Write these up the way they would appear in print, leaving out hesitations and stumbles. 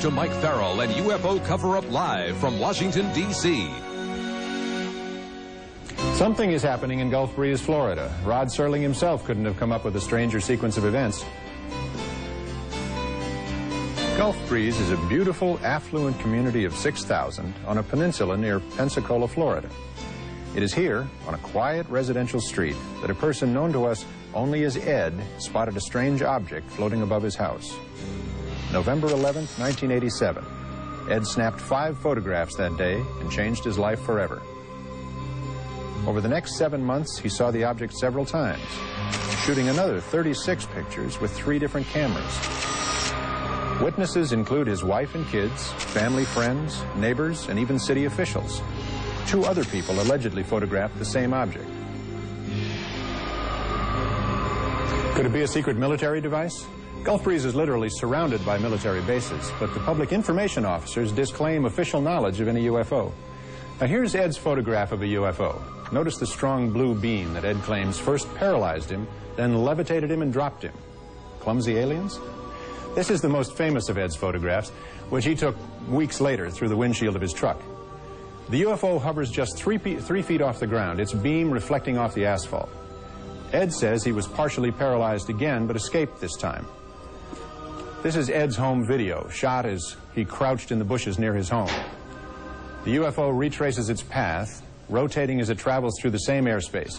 to Mike Farrell and UFO Cover-Up Live from Washington, D.C. Something is happening in Gulf Breeze, Florida. Rod Serling himself couldn't have come up with a stranger sequence of events. Gulf Breeze is a beautiful, affluent community of 6,000 on a peninsula near Pensacola, Florida. It is here, on a quiet residential street, that a person known to us only as Ed spotted a strange object floating above his house. November 11th, 1987. Ed snapped 5 photographs that day and changed his life forever. Over the next 7 months, he saw the object several times, shooting another 36 pictures with 3 different cameras. Witnesses include his wife and kids, family, friends, neighbors, and even city officials. 2 other people allegedly photographed the same object. Could it be a secret military device? Gulf Breeze is literally surrounded by military bases, but the public information officers disclaim official knowledge of any UFO. Now here's Ed's photograph of a UFO. Notice the strong blue beam that Ed claims first paralyzed him, then levitated him and dropped him. Clumsy aliens? This is the most famous of Ed's photographs, which he took weeks later through the windshield of his truck. The UFO hovers just 3 feet off the ground, its beam reflecting off the asphalt. Ed says he was partially paralyzed again, but escaped this time. This is Ed's home video, shot as he crouched in the bushes near his home. The UFO retraces its path, rotating as it travels through the same airspace.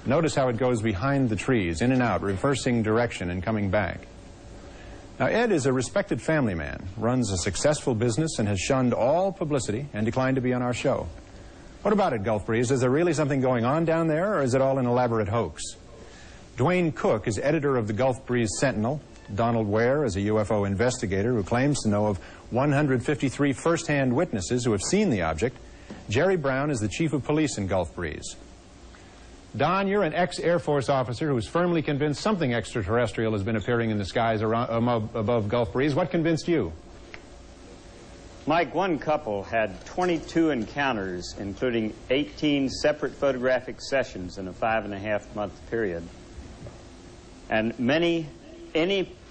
Notice how it goes behind the trees, in and out, reversing direction and coming back. Now, Ed is a respected family man, runs a successful business, and has shunned all publicity and declined to be on our show. What about it, Gulf Breeze? Is there really something going on down there, or is it all an elaborate hoax? Dwayne Cook is editor of the Gulf Breeze Sentinel. Donald Ware is a UFO investigator who claims to know of 153 first-hand witnesses who have seen the object. Jerry Brown is the chief of police in Gulf Breeze. Don, you're an ex-Air Force officer who's firmly convinced something extraterrestrial has been appearing in the skies above Gulf Breeze. What convinced you? Mike, one couple had 22 encounters, including 18 separate photographic sessions in a 5.5-month period. And many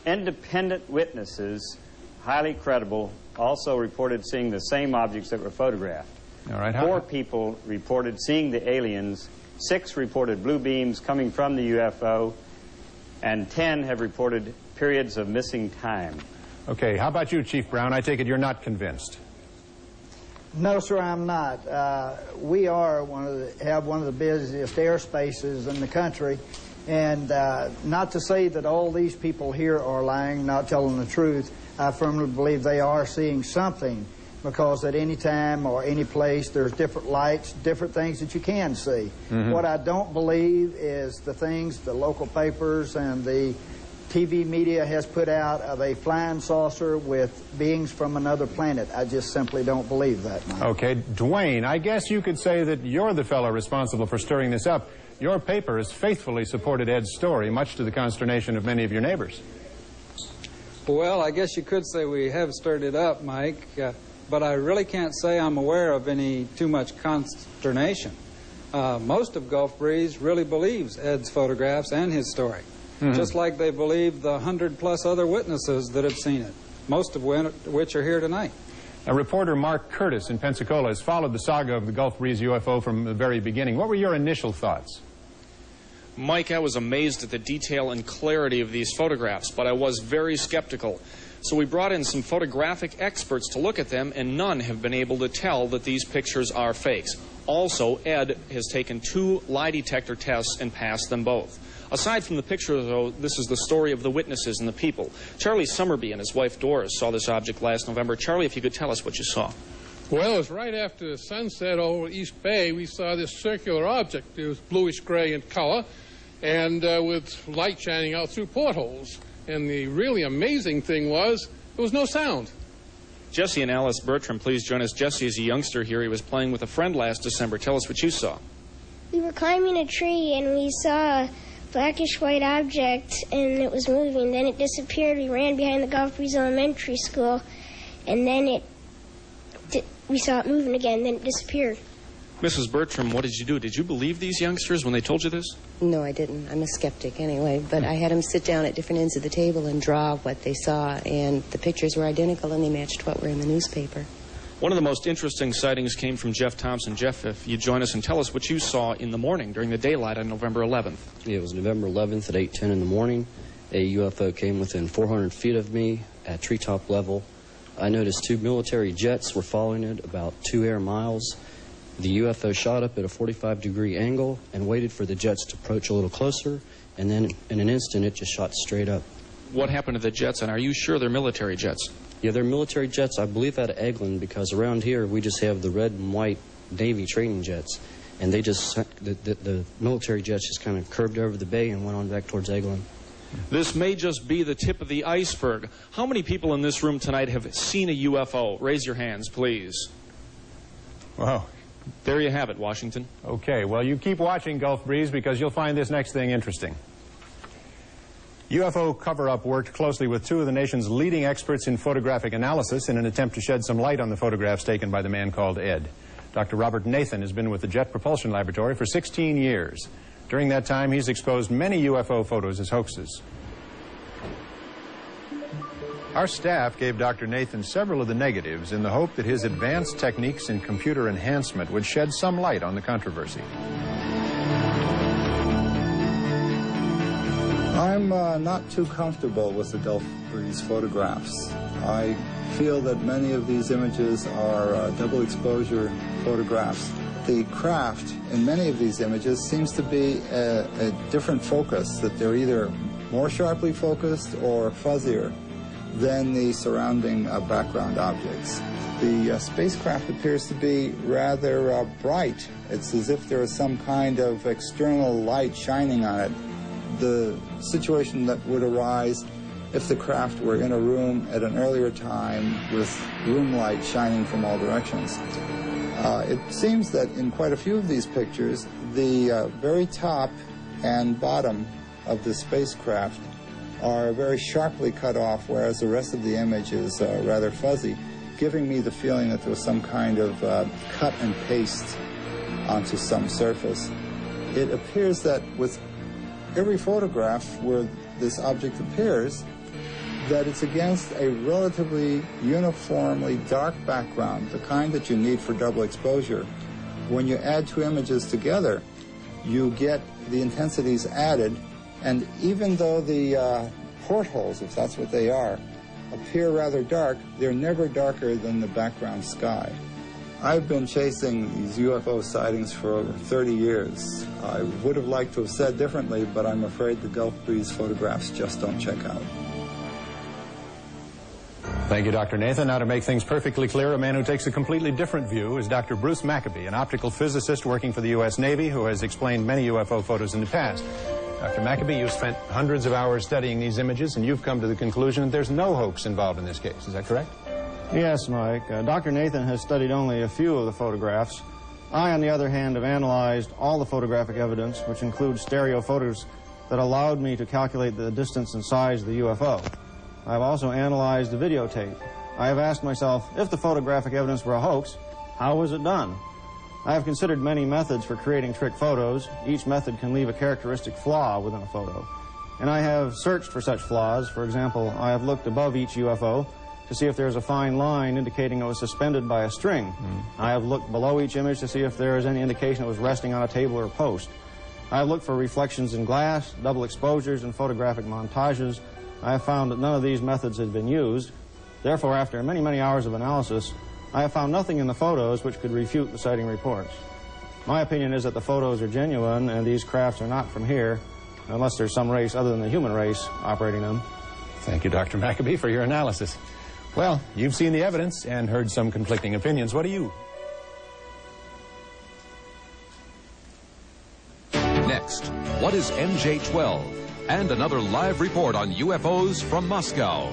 independent witnesses, highly credible, also reported seeing the same objects that were photographed. All right. 4 people reported seeing the aliens, 6 reported blue beams coming from the UFO, and 10 have reported periods of missing time. Okay, how about you, Chief Brown? I take it you're not convinced. No, sir, I'm not. We are have one of the busiest airspaces in the country, and not to say that all these people here are lying, not telling the truth. I firmly believe they are seeing something, because at any time or any place there's different lights, different things that you can see. Mm-hmm. What I don't believe is the things the local papers and the TV media has put out of a flying saucer with beings from another planet. I just simply don't believe that, Mike. Okay, Dwayne, I guess you could say that you're the fellow responsible for stirring this up. Your paper has faithfully supported Ed's story, much to the consternation of many of your neighbors. Well, I guess you could say we have stirred it up, Mike, but I really can't say I'm aware of any too much consternation. Most of Gulf Breeze really believes Ed's photographs and his story. Mm-hmm. Just like they believe the 100+ other witnesses that have seen it, most of which are here tonight. Now, reporter Mark Curtis in Pensacola has followed the saga of the Gulf Breeze UFO from the very beginning. What were your initial thoughts? Mike, I was amazed at the detail and clarity of these photographs, but I was very skeptical. So we brought in some photographic experts to look at them, and none have been able to tell that these pictures are fakes. Also, Ed has taken 2 lie detector tests and passed them both. Aside from the picture, though, this is the story of the witnesses and the people. Charlie Summerby and his wife Doris saw this object last November. Charlie, if you could tell us what you saw. Well, it was right after the sunset over East Bay. We saw this circular object. It was bluish-gray in color and with light shining out through portholes. And the really amazing thing was there was no sound. Jesse and Alice Bertram, please join us. Jesse is a youngster here. He was playing with a friend last December. Tell us what you saw. We were climbing a tree and we saw a blackish white object and it was moving. Then it disappeared. We ran behind the Gulf Breeze Elementary School and then we saw it moving again. Then it disappeared. Mrs. Bertram, what did you do? Did you believe these youngsters when they told you this? No, I didn't. I'm a skeptic anyway. But I had them sit down at different ends of the table and draw what they saw, and the pictures were identical and they matched what were in the newspaper. One of the most interesting sightings came from Jeff Thompson. Jeff, if you join us and tell us what you saw in the morning during the daylight on November 11th. It was November 11th at 8:10 in the morning. A UFO came within 400 feet of me at treetop level. I noticed 2 military jets were following it about 2 air miles. The UFO shot up at a 45-degree angle and waited for the jets to approach a little closer, and then in an instant it just shot straight up. What happened to the jets, and are you sure they're military jets? Yeah, they're military jets, I believe, out of Eglin, because around here we just have the red and white Navy training jets, and they just, the military jets just kind of curved over the bay and went on back towards Eglin. This may just be the tip of the iceberg. How many people in this room tonight have seen a UFO? Raise your hands, please. Wow. There you have it, Washington. Okay, well, you keep watching Gulf Breeze because you'll find this next thing interesting. UFO cover-up worked closely with 2 of the nation's leading experts in photographic analysis in an attempt to shed some light on the photographs taken by the man called Ed. Dr. Robert Nathan has been with the Jet Propulsion Laboratory for 16 years. During that time, he's exposed many UFO photos as hoaxes. Our staff gave Dr. Nathan several of the negatives in the hope that his advanced techniques in computer enhancement would shed some light on the controversy. I'm not too comfortable with the Gulf Breeze photographs. I feel that many of these images are double exposure photographs. The craft in many of these images seems to be a different focus, that they're either more sharply focused or fuzzier than the surrounding background objects. The spacecraft appears to be rather bright. It's as if there is some kind of external light shining on it. The situation that would arise if the craft were in a room at an earlier time with room light shining from all directions. It seems that in quite a few of these pictures, the very top and bottom of the spacecraft are very sharply cut off, whereas the rest of the image is rather fuzzy, giving me the feeling that there was some kind of cut and paste onto some surface. It appears that with every photograph where this object appears, that it's against a relatively uniformly dark background, the kind that you need for double exposure. When you add 2 images together, you get the intensities added, and even though the portholes, if that's what they are, appear rather dark, they're never darker than the background sky. I've been chasing these UFO sightings for over 30 years. I would have liked to have said differently, but I'm afraid the Gulf Breeze photographs just don't check out. Thank you, Dr. Nathan. Now, to make things perfectly clear, a man who takes a completely different view is Dr. Bruce Maccabee, an optical physicist working for the U.S. Navy who has explained many UFO photos in the past. Dr. Maccabee, you've spent hundreds of hours studying these images, and you've come to the conclusion that there's no hoax involved in this case. Is that correct? Yes, Mike. Dr. Nathan has studied only a few of the photographs. I, on the other hand, have analyzed all the photographic evidence, which includes stereo photos that allowed me to calculate the distance and size of the UFO. I've also analyzed the videotape. I have asked myself, if the photographic evidence were a hoax, how was it done? I have considered many methods for creating trick photos. Each method can leave a characteristic flaw within a photo. And I have searched for such flaws. For example, I have looked above each UFO to see if there's a fine line indicating it was suspended by a string. I have looked below each image to see if there is any indication it was resting on a table or a post. I have looked for reflections in glass, double exposures, and photographic montages. I have found that none of these methods had been used. Therefore, after many, many hours of analysis, I have found nothing in the photos which could refute the sighting reports. My opinion is that the photos are genuine and these crafts are not from here, unless there's some race other than the human race operating them. Thank you, Dr. Maccabee, for your analysis. Well, you've seen the evidence and heard some conflicting opinions. What do you? Next, what is MJ-12? And another live report on UFOs from Moscow.